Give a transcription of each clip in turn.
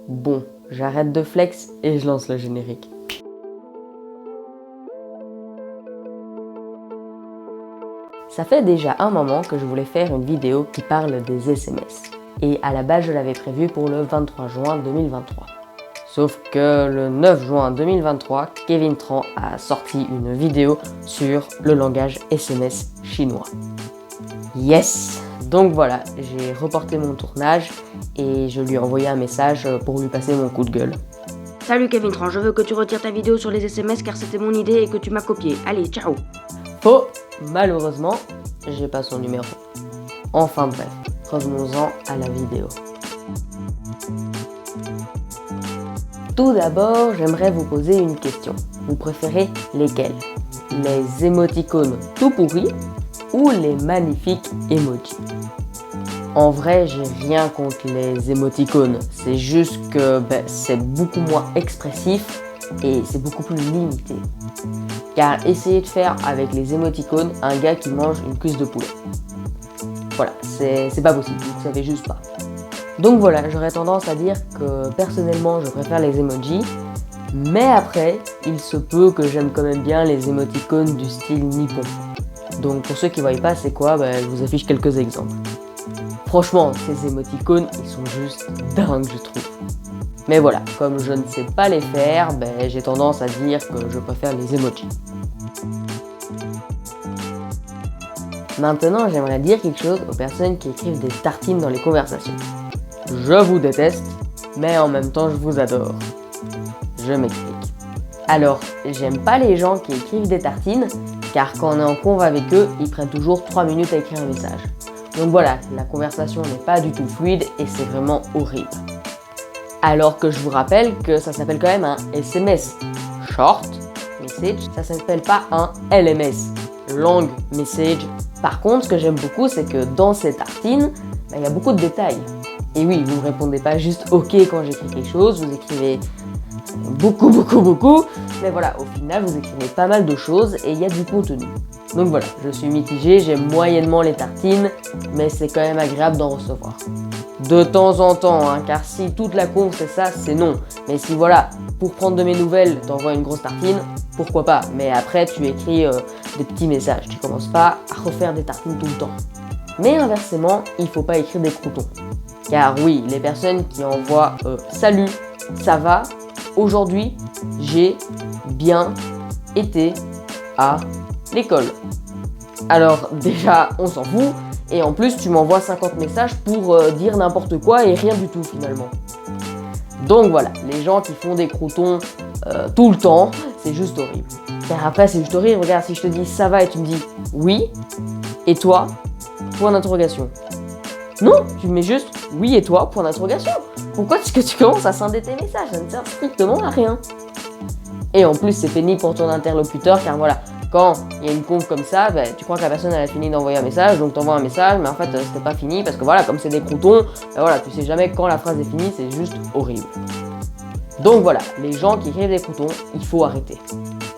Bon, j'arrête de flex et je lance le générique. Ça fait déjà un moment que je voulais faire une vidéo qui parle des SMS. Et à la base, je l'avais prévu pour le 23 juin 2023. Sauf que le 9 juin 2023, Kevin Tran a sorti une vidéo sur le langage SMS chinois. Yes! Donc voilà, j'ai reporté mon tournage et je lui ai envoyé un message pour lui passer mon coup de gueule. Salut Kevin Tran, je veux que tu retires ta vidéo sur les SMS car c'était mon idée et que tu m'as copié. Allez, ciao! Faux! Malheureusement, j'ai pas son numéro. Enfin bref, revenons-en à la vidéo. Tout d'abord, j'aimerais vous poser une question. Vous préférez lesquels? Les émoticônes tout pourris ou les magnifiques emojis? En vrai, j'ai rien contre les émoticônes. C'est juste que c'est beaucoup moins expressif et c'est beaucoup plus limité. Car essayez de faire avec les émoticônes un gars qui mange une cuisse de poulet. Voilà, c'est pas possible, vous savez juste pas. Donc voilà, j'aurais tendance à dire que personnellement je préfère les emojis, mais après, il se peut que j'aime quand même bien les émoticônes du style nippon. Donc pour ceux qui ne voient pas c'est quoi, je vous affiche quelques exemples. Franchement, ces émoticônes, ils sont juste dingues je trouve. Mais voilà, comme je ne sais pas les faire, j'ai tendance à dire que je préfère les emojis. Maintenant, j'aimerais dire quelque chose aux personnes qui écrivent des tartines dans les conversations. Je vous déteste, mais en même temps je vous adore. Je m'explique. Alors, j'aime pas les gens qui écrivent des tartines, car quand on est en conv avec eux, ils prennent toujours 3 minutes à écrire un message. Donc voilà, la conversation n'est pas du tout fluide et c'est vraiment horrible. Alors que je vous rappelle que ça s'appelle quand même un SMS, Short Message, ça s'appelle pas un LMS, Long Message. Par contre, ce que j'aime beaucoup, c'est que dans ces tartines, il y a beaucoup de détails. Et oui, vous ne répondez pas juste OK quand j'écris quelque chose, vous écrivez beaucoup, mais voilà, au final, vous écrivez pas mal de choses et il y a du contenu. Donc voilà, je suis mitigé, j'aime moyennement les tartines, mais c'est quand même agréable d'en recevoir. De temps en temps, car si toute la conf c'est ça, c'est non. Mais si voilà, pour prendre de mes nouvelles, t'envoies une grosse tartine, pourquoi pas. Mais après, tu écris des petits messages, tu commences pas à refaire des tartines tout le temps. Mais inversement, il faut pas écrire des croutons. Car oui, les personnes qui envoient salut, ça va, aujourd'hui, j'ai bien été à l'école. Alors déjà, on s'en fout, et en plus tu m'envoies 50 messages pour dire n'importe quoi et rien du tout finalement. Donc voilà, les gens qui font des croutons tout le temps, c'est juste horrible. Car après c'est juste horrible, regarde, si je te dis ça va et tu me dis oui, et toi, point d'interrogation. Non, tu mets juste oui et toi, point d'interrogation. Pourquoi est-ce que tu commences à scinder tes messages? Ça ne sert strictement à rien. Et en plus c'est pénible pour ton interlocuteur car voilà, quand il y a une conf comme ça, tu crois que la personne elle a fini d'envoyer un message, donc t'envoies un message, mais en fait c'était pas fini parce que voilà, comme c'est des croutons, voilà, tu sais jamais quand la phrase est finie, c'est juste horrible. Donc voilà, les gens qui écrivent des croutons, il faut arrêter.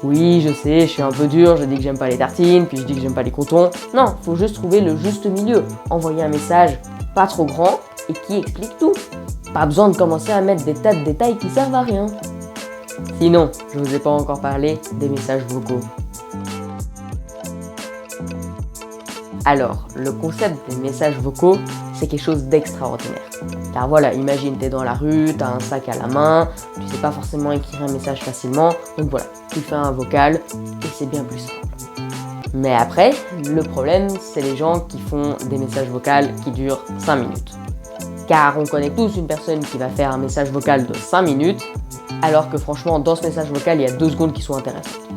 Oui, je sais, je suis un peu dur, je dis que j'aime pas les tartines, puis je dis que j'aime pas les croutons. Non, faut juste trouver le juste milieu. Envoyer un message pas trop grand et qui explique tout. Pas besoin de commencer à mettre des tas de détails qui servent à rien. Sinon, je vous ai pas encore parlé des messages vocaux. Alors, le concept des messages vocaux, c'est quelque chose d'extraordinaire. Car voilà, imagine, t'es dans la rue, t'as un sac à la main, tu sais pas forcément écrire un message facilement, donc voilà, tu fais un vocal et c'est bien plus simple. Mais après, le problème, c'est les gens qui font des messages vocaux qui durent 5 minutes. Car on connaît tous une personne qui va faire un message vocal de 5 minutes, alors que franchement, dans ce message vocal, il y a 2 secondes qui sont intéressantes.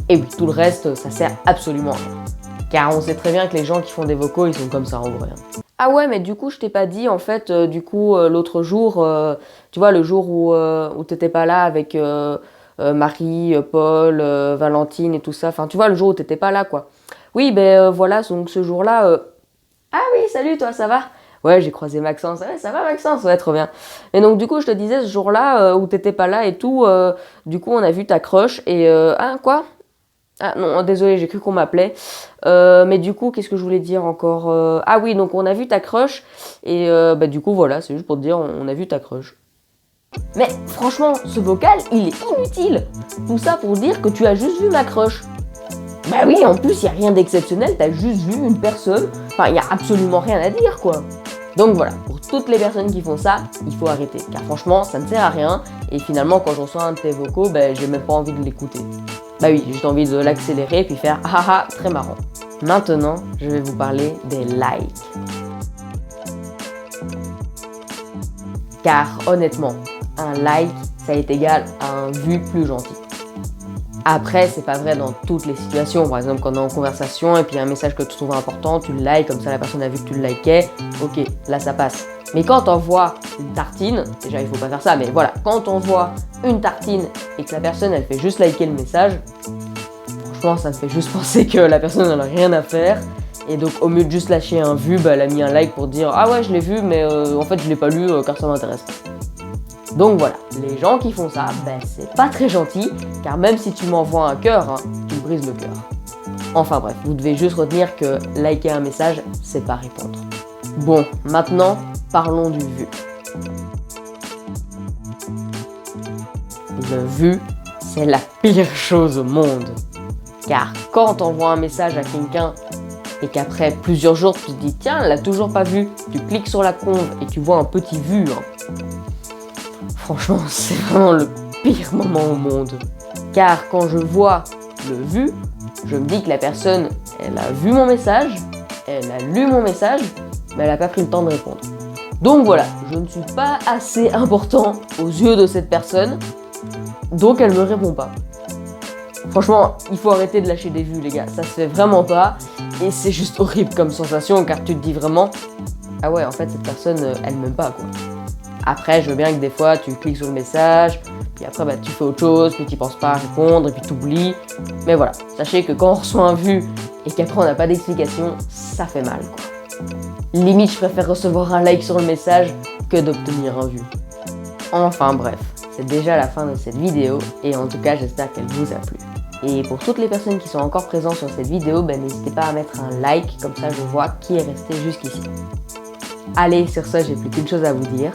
Et oui, tout le reste, ça sert absolument à rien. Car on sait très bien que les gens qui font des vocaux, ils sont comme ça en vrai. Ah ouais, mais du coup, je t'ai pas dit, en fait, l'autre jour, tu vois, le jour où t'étais pas là avec Marie, Paul, Valentine et tout ça, enfin, tu vois, le jour où t'étais pas là, quoi. Oui, voilà, donc ce jour-là... Ah oui, salut, toi, ça va? Ouais, j'ai croisé Maxence. Ouais, ça va, Maxence? Ouais, trop bien. Et donc, du coup, je te disais, ce jour-là, où t'étais pas là et tout, du coup, on a vu ta crush et... Ah, quoi? Ah non, désolé, j'ai cru qu'on m'appelait. Mais du coup, qu'est-ce que je voulais dire encore? Ah oui, donc on a vu ta crush. Et du coup, voilà, c'est juste pour te dire, on a vu ta crush. Mais franchement, ce vocal, il est inutile. Tout ça pour dire que tu as juste vu ma crush. Bah oui, en plus, il n'y a rien d'exceptionnel, t'as juste vu une personne. Enfin, il n'y a absolument rien à dire, quoi. Donc voilà, pour toutes les personnes qui font ça, il faut arrêter. Car franchement, ça ne sert à rien. Et finalement, quand je reçois un de tes vocaux, j'ai même pas envie de l'écouter. Bah oui, j'ai juste envie de l'accélérer puis faire ah ah, très marrant. Maintenant, je vais vous parler des likes. Car honnêtement, un like, ça est égal à un vu plus gentil. Après, c'est pas vrai dans toutes les situations. Par exemple, quand on est en conversation et puis il y a un message que tu trouves important, tu le likes, comme ça la personne a vu que tu le likais, ok, là ça passe. Mais quand on voit une tartine, déjà il faut pas faire ça, mais voilà, quand on voit une tartine et que la personne elle fait juste liker le message, franchement ça me fait juste penser que la personne elle a rien à faire. Et donc au lieu de juste lâcher un vu, elle a mis un like pour dire ah ouais je l'ai vu mais en fait je l'ai pas lu car ça m'intéresse pas. Donc voilà, les gens qui font ça, c'est pas très gentil, car même si tu m'envoies un cœur, tu me brises le cœur. Enfin bref, vous devez juste retenir que liker un message, c'est pas répondre. Bon, maintenant, parlons du vu. Le vu, c'est la pire chose au monde. Car quand on envoie un message à quelqu'un et qu'après plusieurs jours tu te dis tiens, elle l'a toujours pas vu, tu cliques sur la conve et tu vois un petit vu. Franchement, c'est vraiment le pire moment au monde. Car quand je vois le vu, je me dis que la personne, elle a vu mon message, elle a lu mon message, mais elle n'a pas pris le temps de répondre. Donc voilà, je ne suis pas assez important aux yeux de cette personne, donc elle me répond pas. Franchement, il faut arrêter de lâcher des vues les gars, ça se fait vraiment pas, et c'est juste horrible comme sensation, car tu te dis vraiment, ah ouais, en fait cette personne, elle m'aime pas quoi. Après, je veux bien que des fois, tu cliques sur le message, puis après, tu fais autre chose, puis tu penses pas à répondre, et puis tu oublies. Mais voilà, sachez que quand on reçoit un vu, et qu'après on n'a pas d'explication, ça fait mal, quoi. Limite, je préfère recevoir un like sur le message que d'obtenir un vu. Enfin bref, c'est déjà la fin de cette vidéo, et en tout cas, j'espère qu'elle vous a plu. Et pour toutes les personnes qui sont encore présentes sur cette vidéo, n'hésitez pas à mettre un like, comme ça je vois qui est resté jusqu'ici. Allez, sur ça, j'ai plus qu'une chose à vous dire.